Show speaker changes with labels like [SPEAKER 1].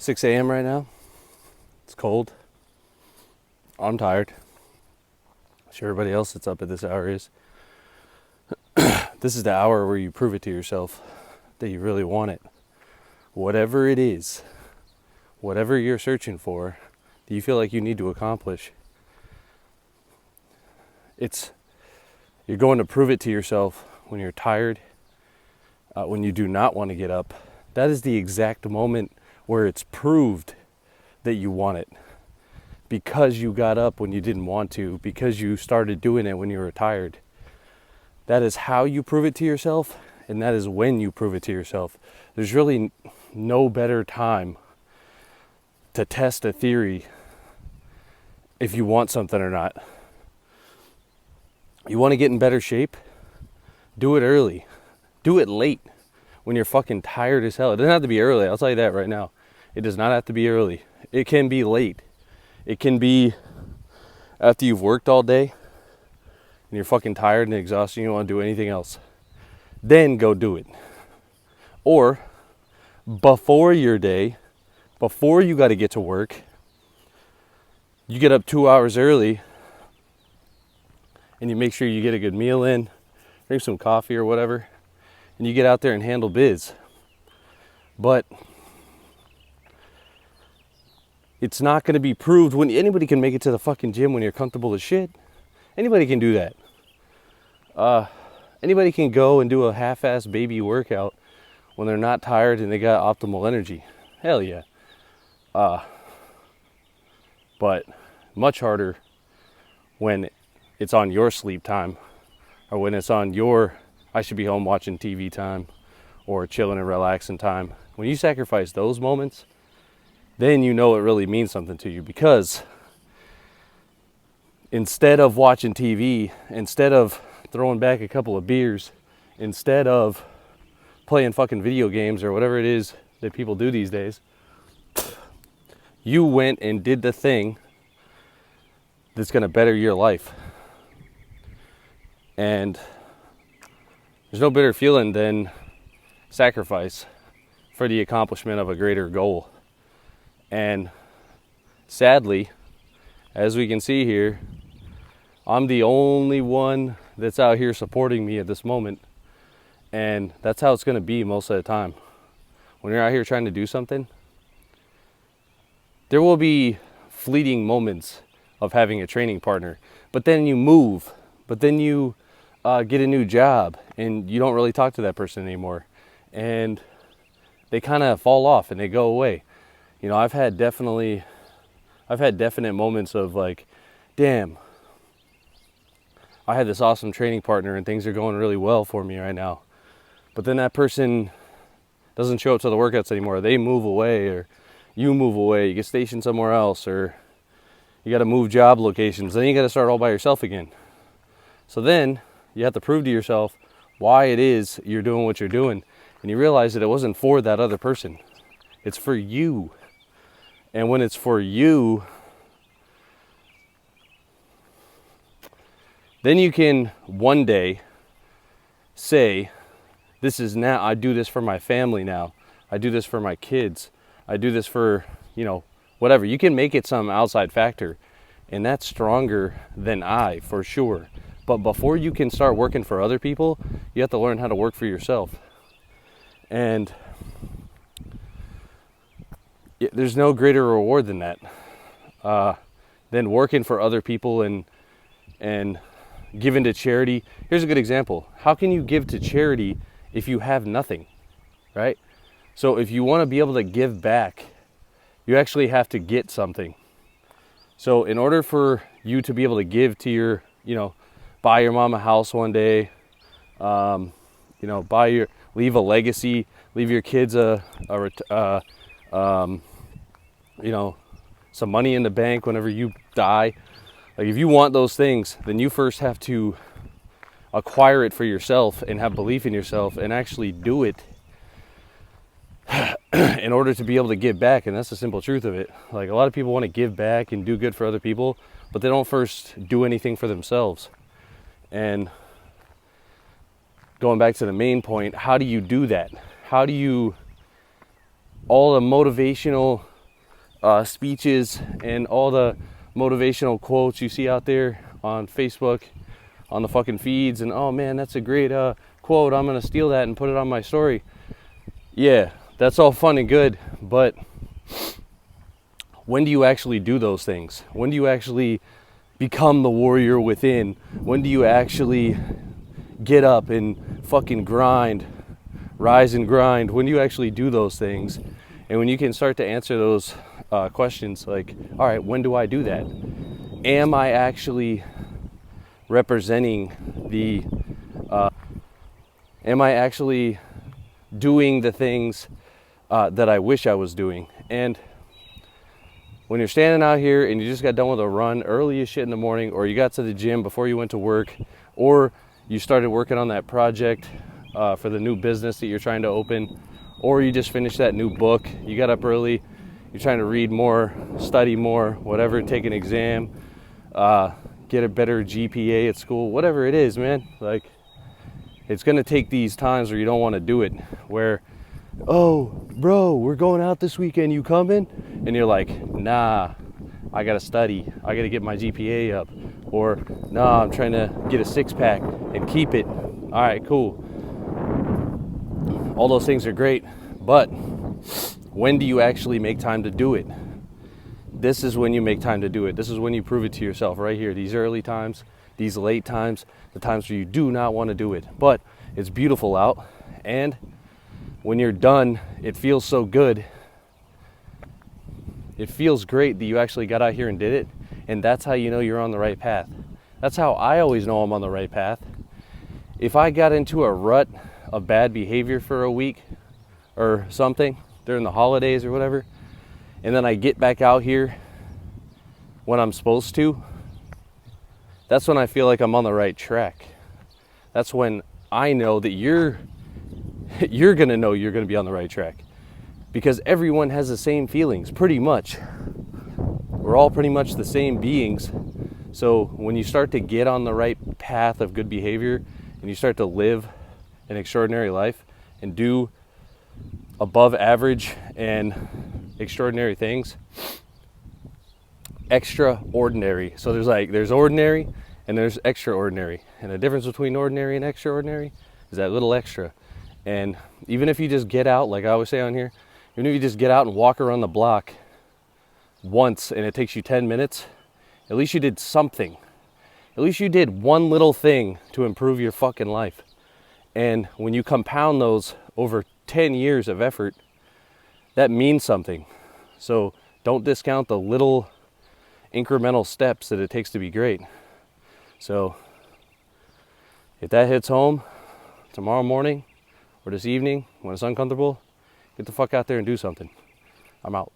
[SPEAKER 1] 6 a.m. right now. It's cold. I'm tired. I'm sure everybody else that's up at this hour is. This is the hour where you prove it to yourself that you really want it. Whatever it is, whatever you're searching for, that you feel like you need to accomplish, you're going to prove it to yourself when you're tired, when you do not want to get up. That is the exact moment where it's proved that you want it. Because you got up when you didn't want to, because you started doing it when you were tired. That is how you prove it to yourself, and that is when you prove it to yourself. There's really no better time to test a theory if you want something or not. You want to get in better shape? Do it early. Do it late when you're fucking tired as hell. It doesn't have to be early, I'll tell you that right now. It does not have to be early. It can be late. It can be after you've worked all day and you're fucking tired and exhausted and you don't want to do anything else. Then go do it. Or before your day, before you got to get to work, you get up 2 hours early and you make sure you get a good meal in, drink some coffee or whatever, and you get out there and handle biz. But it's not going to be proved when anybody can make it to the fucking gym when you're comfortable as shit. Anybody can do that. Anybody can go and do a half-ass baby workout when they're not tired and they got optimal energy. Hell yeah. But much harder when it's on your sleep time, or when it's on your I should be home watching TV time, or chilling and relaxing time. When you sacrifice those moments, then you know it really means something to you, because instead of watching TV, instead of throwing back a couple of beers, instead of playing fucking video games or whatever it is that people do these days, you went and did the thing that's going to better your life. And there's no better feeling than sacrifice for the accomplishment of a greater goal. And sadly, as we can see here, I'm the only one that's out here supporting me at this moment. And that's how it's going to be most of the time. When you're out here trying to do something, there will be fleeting moments of having a training partner. But then you move. But then you get a new job and you don't really talk to that person anymore. And they kind of fall off and they go away. You know, I've had definite moments of like, damn, I had this awesome training partner and things are going really well for me right now. But then that person doesn't show up to the workouts anymore. They move away, or you move away, you get stationed somewhere else, or you got to move job locations. Then you got to start all by yourself again. So then you have to prove to yourself why it is you're doing what you're doing. And you realize that it wasn't for that other person. It's for you. And when it's for you, then you can one day say, this is now, I do this for my family now. I do this for my kids. I do this for, whatever. You can make it some outside factor. And that's stronger than I, for sure. But before you can start working for other people, you have to learn how to work for yourself. And there's no greater reward than that, than working for other people and giving to charity. Here's a good example. How can you give to charity if you have nothing, right? So if you want to be able to give back, you actually have to get something. So in order for you to be able to give to your, buy your mom a house one day, leave a legacy, leave your kids some money in the bank whenever you die. Like, if you want those things, then you first have to acquire it for yourself and have belief in yourself and actually do it in order to be able to give back. And that's the simple truth of it. Like, a lot of people want to give back and do good for other people, but they don't first do anything for themselves. And going back to the main point, how do you do that? How do you, all the motivational speeches and all the motivational quotes you see out there on Facebook, on the fucking feeds, and oh man, that's a great quote, I'm gonna steal that and put it on my story. Yeah, that's all fun and good, but when do you actually do those things? When do you actually become the warrior within? When do you actually get up and fucking grind, rise and grind? When do you actually do those things? And when you can start to answer those questions, like, all right, when do I do that? Am I actually representing the, am I actually doing the things that I wish I was doing? And when you're standing out here and you just got done with a run early as shit in the morning, or you got to the gym before you went to work, or you started working on that project for the new business that you're trying to open, or you just finished that new book, you got up early, you're trying to read more, study more, whatever, take an exam, get a better GPA at school, whatever it is, man. Like, it's gonna take these times where you don't want to do it, where, oh, bro, we're going out this weekend, you coming? And you're like, nah, I gotta study, I gotta get my GPA up. Or, nah, I'm trying to get a six-pack and keep it. All right, cool. All those things are great, but when do you actually make time to do it? This is when you make time to do it. This is when you prove it to yourself right here. These early times, these late times, the times where you do not want to do it. But it's beautiful out, and when you're done, it feels so good. It feels great that you actually got out here and did it, and that's how you know you're on the right path. That's how I always know I'm on the right path. If I got into a rut of bad behavior for a week or something during the holidays or whatever, and then I get back out here when I'm supposed to, that's when I feel like I'm on the right track. That's when I know that you're gonna know you're gonna be on the right track, because everyone has the same feelings, pretty much. We're all pretty much the same beings. So when you start to get on the right path of good behavior and you start to live an extraordinary life and do above average and extraordinary things, extraordinary. So there's ordinary and there's extraordinary. And the difference between ordinary and extraordinary is that little extra. And even if you just get out, like I always say on here, even if you just get out and walk around the block once and it takes you 10 minutes, at least you did something. At least you did one little thing to improve your fucking life. And when you compound those over 10 years of effort, that means something. So don't discount the little incremental steps that it takes to be great. So if that hits home tomorrow morning or this evening when it's uncomfortable, get the fuck out there and do something. I'm out.